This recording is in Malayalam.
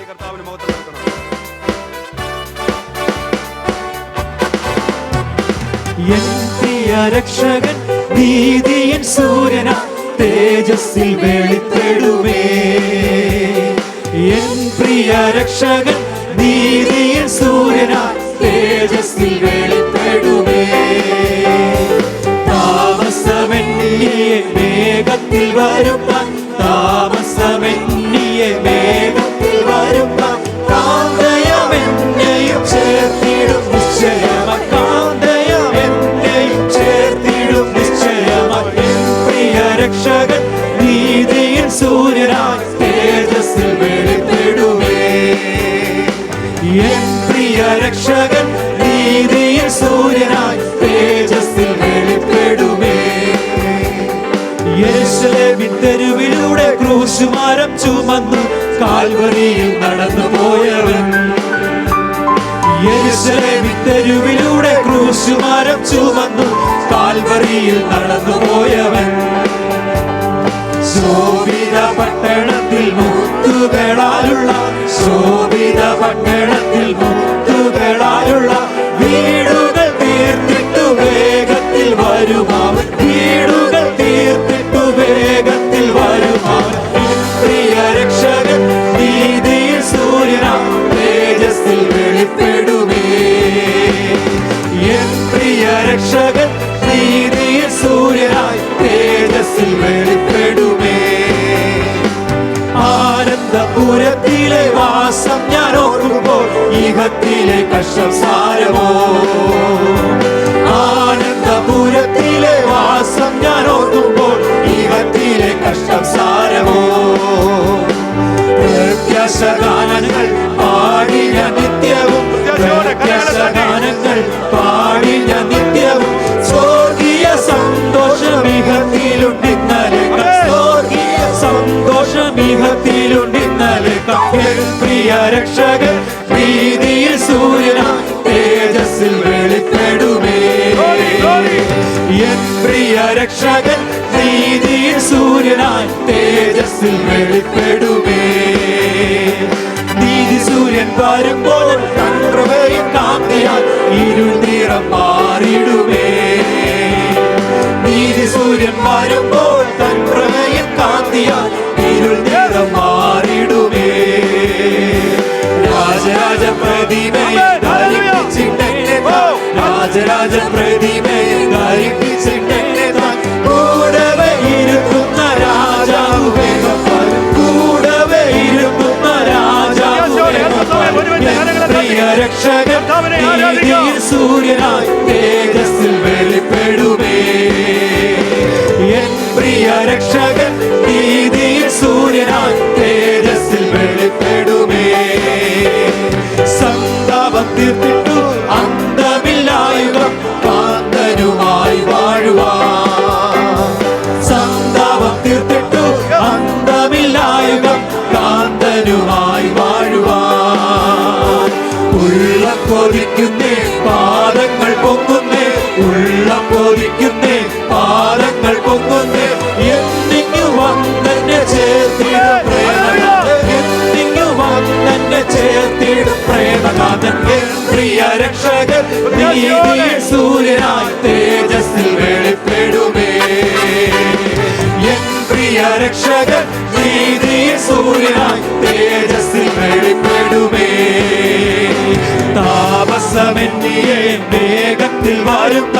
പാടി കർത്താവിന് മഹത്വം കൊടുക്കണം. എൻ പ്രിയ രക്ഷകൻ നീതിയൻ സൂര്യനാ തേജസ്സിൽ വെളിപ്പെടുമേ. എൻ പ്രിയ രക്ഷകൻ നീതിയൻ സൂര്യനാ തേജസ്സിൽ വെളിപ്പെടുമേ. താമസമെന്നിയെ മേഘത്തിൽ വരുവാൻ, താമസമെന്നിയെ മേഘത്തിൽ വരുവാൻ, കാന്തയമെന്നെയും ചേർത്തിടും നിശ്ചയമായി, കാന്തയമെന്നെയും ചേർത്തിടും നിശ്ചയമായി. പ്രിയ രക്ഷകൻ നീതിയിൽ സൂര്യനായി തേജസ്സിൽ വെളിപ്പെടുമേ. എൻ പ്രിയ രക്ഷകൻ നീതിയിൽ സൂര്യനായി തേജസ്സിൽ വെളിപ്പെടുമേ. യെരൂശലേമിൻ തെരുവിലൂടെ ക്രൂശുമരം ചുമന്നു കാൽവരിയിൽ നടന്നു പോയവൻ, യെരൂശലേമിൻ തെരുവിലൂടെ ക്രൂശുമരം ചുമന്നു കാൽവരിയിൽ നടന്നു പോയവൻ. ശോഭിത പട്ടണത്തിൽ മുത്തുകളാലുള്ള, ശോഭിത പട്ടണത്തിൽ മുത്തുകളാലുള്ള വീടുകൾ തീർത്തിട്ടു വേഗത്തിൽ വരുമാവൻ, വീടുകൾ തീർത്തിട്ടു വേഗത്തിൽ വരുമാവൻ. പ്രിയ രക്ഷകൻ നീതിയിൽ സൂര്യനാ തേജസ്സിൽ വെളിപ്പെടുമേ. എൻ പ്രിയ രക്ഷകൻ നീതിയിൽ സൂര്യനായി തേജസ്സിൽ വെളിപ്പെടുമേ. ആനന്ദപുരത്തിലെ വാസം ഞാൻ ഓർക്കുമ്പോൾ ഇഹത്തിലെ കഷ്ടം സാരമോ. ആനന്ദപുരത്തിലെ വാസം ഞാൻ ഓർക്കുമ്പോൾ ഇഹത്തിലെ കഷ്ടം സാരമോ. പ്രത്യാശഗാനങ്ങൾ പാടി ഞാൻ നിത്യവും, പ്രത്യാശഗാനങ്ങൾ പാടി ഞാൻ നിത്യവും, സ്വർഗീയ സന്തോഷമിഹത്തിലുണ്ടിന്നലെ, സ്വർഗീയ സന്തോഷമിഹത്തിലുണ്ടിന്നലെ. പ്രിയ രക്ഷകൻ നീതിയിൽ സൂര്യനാ തേജസ്സിൽ വെളിപ്പെടുമേ. എൻ പ്രിയ രക്ഷകൻ നീതിയിൽ സൂര്യനായി തേജസ്സിൽ വെളിപ്പെടുമേ. നീതി സൂര്യൻ വരുമ്പോൾ തൻ പ്രഭയും കാന്തിയാൽ ഇരുൾ നിറം മാറിടുമേ. നീതി സൂര്യൻ വരുമ്പോൾ തൻ പ്രഭയും കാന്തിയാൽ ഇരുൾ നിറം മാറിടുമേ. രാജരാജ പ്രതിമയെ ധരിപ്പിച്ചിട്ടെന്നെ താൻ, രാജരാജ പ്രതിമയെ ധരിപ്പിച്ചിട്ടെന്നെ താൻ, കൂടവേ ഇരുത്തുന്ന രാജാവു വേഗം വരും, കൂടവേ ഇരുത്തുന്ന രാജാവു വേഗം വരും. പ്രിയ രക്ഷകൻ നീതിയിൽ സൂര്യനായി തേജസ്സിൽ വെളിപ്പെടുമേ. എൻ പ്രിയ രക്ഷകൻ നീതിയിൽ സൂര്യനായി തേജസ്സിൽ വെളിപ്പെടുമേ. സന്താപം തീർത്തിട്ടു അന്തമില്ലായുഗം കാന്തനുമായി വാഴുവാൻ, സന്താപം തീർത്തിട്ടു അന്തമില്ലായുഗം കാന്തനുമായി വാഴുവാൻ. ഉള്ളം കൊതിക്കുന്നേ പാദങ്ങൾ പൊങ്ങുന്നേ, ഉള്ളം കൊതിക്കുന്നേ പാദങ്ങൾ പൊങ്ങുന്നേ. എന്നിങ്ങു വന്നെന്നെ ചേർത്തിടും പ്രേമനാഥൻ, എന്നിങ്ങു വന്നെന്നെ ചേർത്തിടും പ്രേമനാഥൻ. പ്രിയ രക്ഷകൻ നീതിയിൽ സൂര്യനായി തേജസ്സിൽ വെളിപ്പെടുമേ. എൻ പ്രിയ രക്ഷകൻ നീതിയിൽ സൂര്യനായി തേജസ്സിൽ വെളിപ്പെടുമേ. താമസമെന്നിയെ വേഗത്തിൽ വരുന്ന